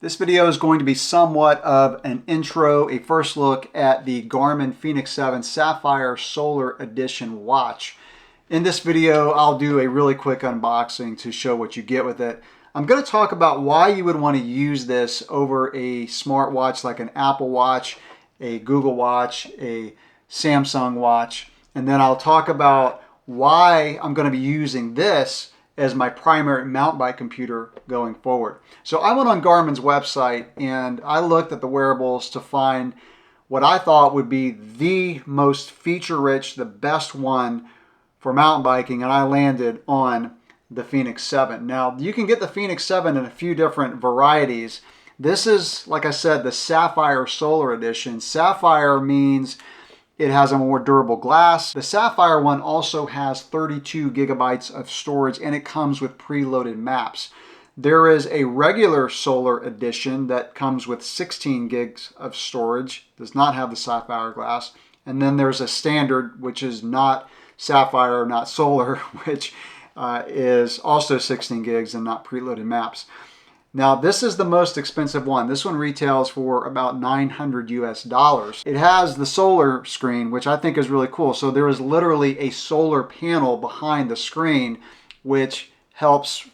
This video is going to be somewhat of an intro, a first look at the Garmin Fenix 7 Sapphire Solar Edition watch. In this video, I'll do a really quick unboxing to show what you get with it. I'm going to talk about why you would want to use this over a smartwatch like an Apple Watch, a Google Watch, a Samsung Watch, and then I'll talk about why I'm going to be using this as my primary mountain bike computer going forward. So I went on Garmin's website and I looked at the wearables to find what I thought would be the most feature-rich, the best one for mountain biking, and I landed on the Fenix 7. Now, you can get the Fenix 7 in a few different varieties. This is, like I said, the Sapphire Solar Edition. Sapphire means it has a more durable glass. The Sapphire one also has 32 gigabytes of storage and it comes with preloaded maps. There is a regular Solar Edition that comes with 16 gigs of storage, does not have the Sapphire glass. And then there's a standard, which is not Sapphire, not Solar, which is also 16 gigs and not preloaded maps. Now, this is the most expensive one. This one retails for about $900 US. It has the solar screen, which I think is really cool. So there is literally a solar panel behind the screen, which helps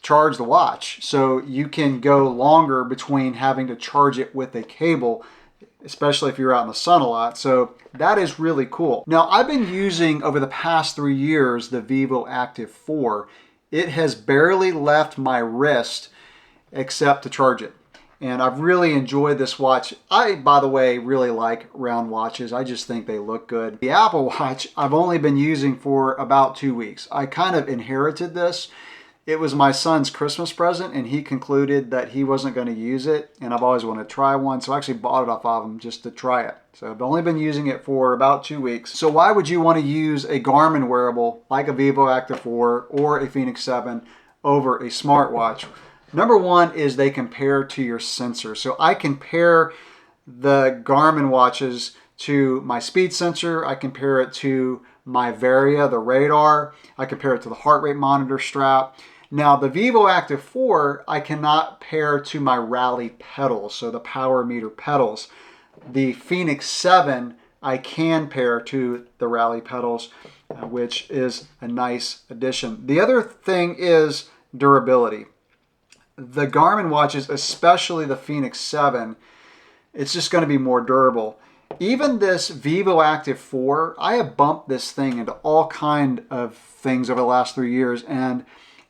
charge the watch. So you can go longer between having to charge it with a cable, especially if you're out in the sun a lot. So that is really cool. Now, I've been using over the past 3 years the Vivo Active 4. It has barely left my wrist except to charge it. And I've really enjoyed this watch. I, by the way, really like round watches. I just think they look good. The Apple Watch I've only been using for about 2 weeks. I kind of inherited this. It was my son's Christmas present and he concluded that he wasn't going to use it, and I've always wanted to try one, so I actually bought it off of him just to try it. So I've only been using it for about 2 weeks. So why would you want to use a Garmin wearable like a Vivo Active 4 or a Fenix 7 over a smartwatch? Number one is they compare to your sensor. So I compare the Garmin watches to my speed sensor. I compare it to my Varia, the radar. I compare it to the heart rate monitor strap. Now the Vivo Active 4, I cannot pair to my Rally pedals, so the power meter pedals. The Fenix 7, I can pair to the Rally pedals, which is a nice addition. The other thing is durability. The Garmin watches, especially the Fenix 7, it's just going to be more durable. Even this Vivo Active 4, I have bumped this thing into all kind of things over the last 3 years, and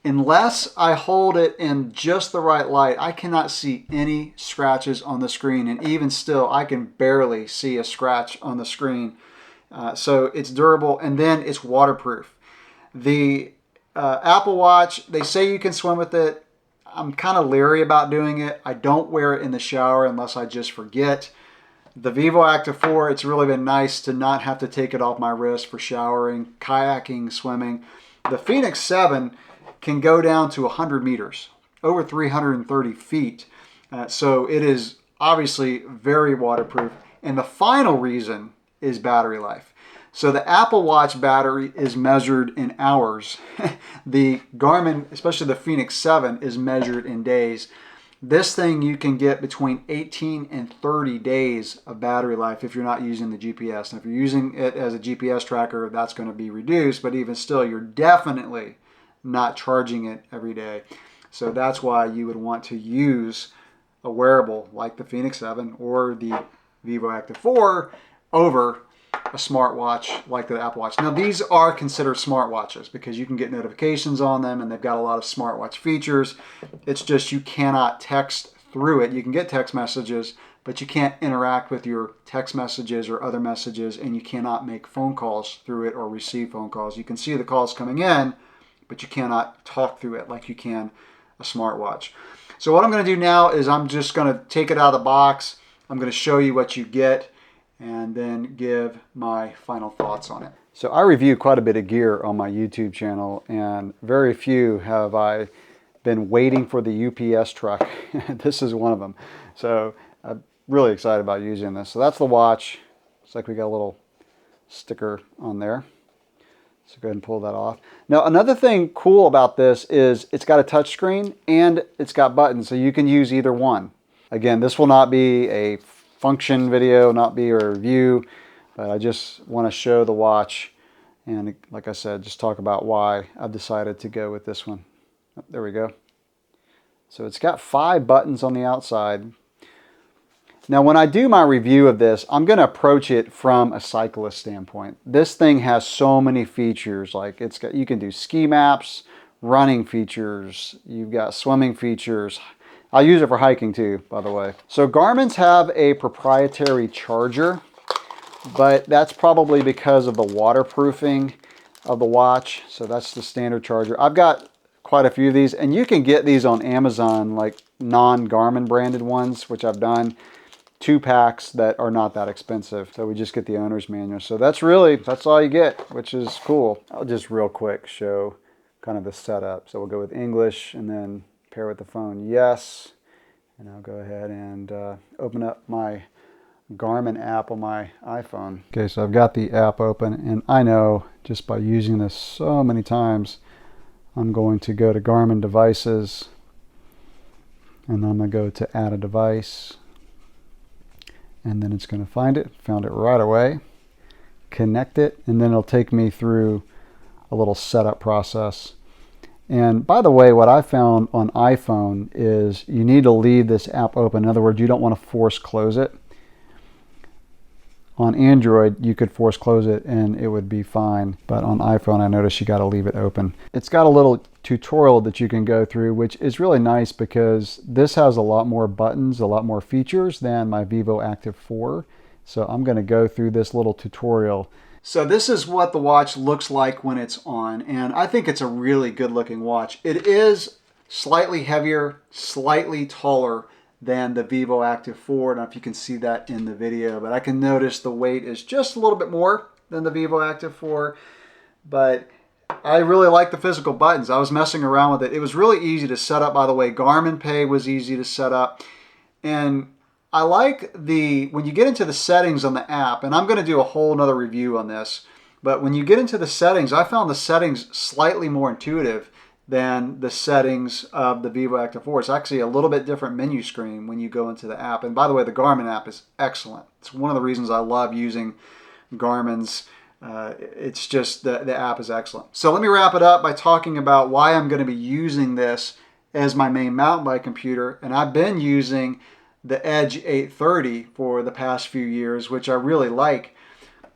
unless I hold it in just the right light, I cannot see any scratches on the screen, and even still, I can barely see a scratch on the screen. So it's durable, and then it's waterproof. The Apple Watch, they say you can swim with it. I'm kind of leery about doing it. I don't wear it in the shower unless I just forget. The Vivo Active 4, it's really been nice to not have to take it off my wrist for showering, kayaking, swimming. The Fenix 7 can go down to 100 meters, over 330 feet. So it is obviously very waterproof. And the final reason is battery life. So the Apple Watch battery is measured in hours. The Garmin, especially the Fenix 7, is measured in days. This thing you can get between 18 and 30 days of battery life if you're not using the GPS. And if you're using it as a GPS tracker, that's going to be reduced. But even still, you're definitely not charging it every day. So that's why you would want to use a wearable like the Fenix 7 or the Vivo Active 4 over a smartwatch like the Apple Watch. Now, these are considered smartwatches because you can get notifications on them and they've got a lot of smartwatch features. It's just you cannot text through it. You can get text messages, but you can't interact with your text messages or other messages, and you cannot make phone calls through it or receive phone calls. You can see the calls coming in, but you cannot talk through it like you can a smartwatch. So what I'm going to do now is I'm just going to take it out of the box. I'm going to show you what you get and then give my final thoughts on it. So I review quite a bit of gear on my YouTube channel, and very few have I been waiting for the UPS truck. This is one of them. So I'm really excited about using this. So that's the watch. Looks like we got a little sticker on there. So go ahead and pull that off. Now, another thing cool about this is it's got a touch screen and it's got buttons, so you can use either one. Again, this will not be a function video, not be a review, but I just want to show the watch and, like I said, just talk about why I've decided to go with this one. Oh, there we go. So it's got 5 buttons on the outside. Now, when I do my review of this, I'm going to approach it from a cyclist standpoint. This thing has so many features. Like you can do ski maps, running features, you've got swimming features. I'll use it for hiking too, by the way. So Garmin's have a proprietary charger, but that's probably because of the waterproofing of the watch. So that's the standard charger. I've got quite a few of these, and you can get these on Amazon, like non-Garmin branded ones, which I've done. 2 packs that are not that expensive. So we just get the owner's manual. So that's all you get, which is cool. I'll just real quick show kind of the setup. So we'll go with English and then pair with the phone, yes. And I'll go ahead and open up my Garmin app on my iPhone. Okay, so I've got the app open, and I know just by using this so many times, I'm going to go to Garmin devices, and I'm going to go to add a device. And then it's going to find it. Found it right away. Connect it, and then it'll take me through a little setup process. And by the way, what I found on iPhone is you need to leave this app open. In other words, you don't want to force close it. On Android, you could force close it and it would be fine. But on iPhone, I noticed you got to leave it open. It's got a little tutorial that you can go through, which is really nice because this has a lot more buttons, a lot more features than my Vivo Active 4. So I'm going to go through this little tutorial. So this is what the watch looks like when it's on, and I think it's a really good looking watch. It is slightly heavier, slightly taller than the Vivo Active 4. I don't know if you can see that in the video, but I can notice the weight is just a little bit more than the Vivo Active 4. But I really like the physical buttons. I was messing around with it. It was really easy to set up, by the way. Garmin Pay was easy to set up. And I like when you get into the settings on the app, and I'm going to do a whole nother review on this, but when you get into the settings, I found the settings slightly more intuitive than the settings of the Vivo Active 4. It's actually a little bit different menu screen when you go into the app. And by the way, the Garmin app is excellent. It's one of the reasons I love using Garmin's. It's just the app is excellent. So let me wrap it up by talking about why I'm going to be using this as my main mountain bike computer. And I've been using the Edge 830 for the past few years, which I really like.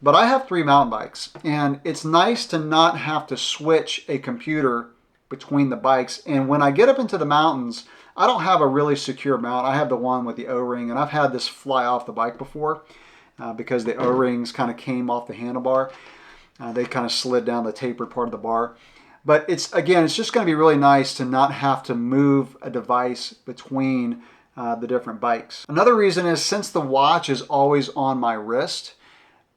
But I have 3 mountain bikes, and it's nice to not have to switch a computer between the bikes. And when I get up into the mountains, I don't have a really secure mount. I have the one with the O-ring, and I've had this fly off the bike before because the O-rings kind of came off the handlebar. They kind of slid down the tapered part of the bar. But it's just going to be really nice to not have to move a device between the different bikes. Another reason is since the watch is always on my wrist,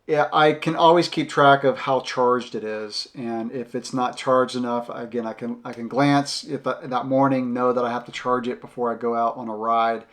I can always keep track of how charged it is. And if it's not charged enough, again, I can glance if that morning, know that I have to charge it before I go out on a ride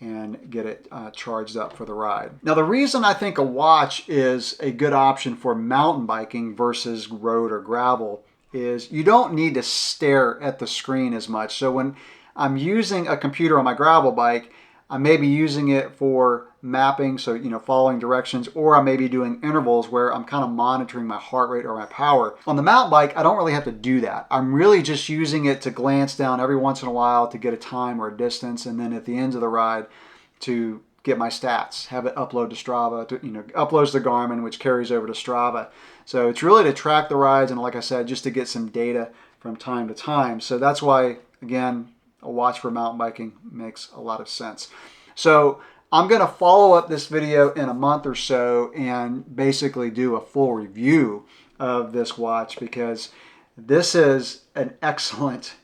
and get it charged up for the ride. Now, the reason I think a watch is a good option for mountain biking versus road or gravel is you don't need to stare at the screen as much. So when I'm using a computer on my gravel bike, I may be using it for mapping, so following directions, or I may be doing intervals where I'm kind of monitoring my heart rate or my power. On the mountain bike, I don't really have to do that. I'm really just using it to glance down every once in a while to get a time or a distance, and then at the end of the ride to get my stats, have it upload to Strava, uploads to Garmin, which carries over to Strava. So it's really to track the rides, and like I said, just to get some data from time to time. So that's why, again, a watch for mountain biking makes a lot of sense. So I'm going to follow up this video in a month or so and basically do a full review of this watch because this is an excellent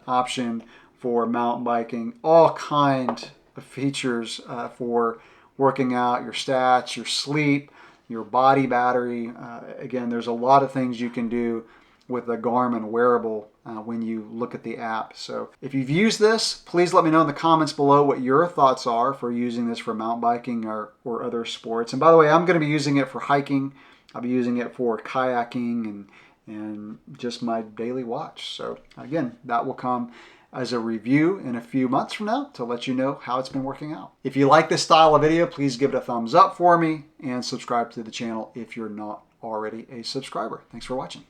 option for mountain biking. All kind of features for working out, your stats, your sleep, your body battery. Again, there's a lot of things you can do with the Garmin wearable when you look at the app. So if you've used this, please let me know in the comments below what your thoughts are for using this for mountain biking or other sports. And by the way, I'm going to be using it for hiking I'll be using it for kayaking and just my daily watch. So again, that will come as a review in a few months from now to let you know how it's been working out. If you like this style of video, please give it a thumbs up for me and subscribe to the channel if you're not already a subscriber. Thanks for watching.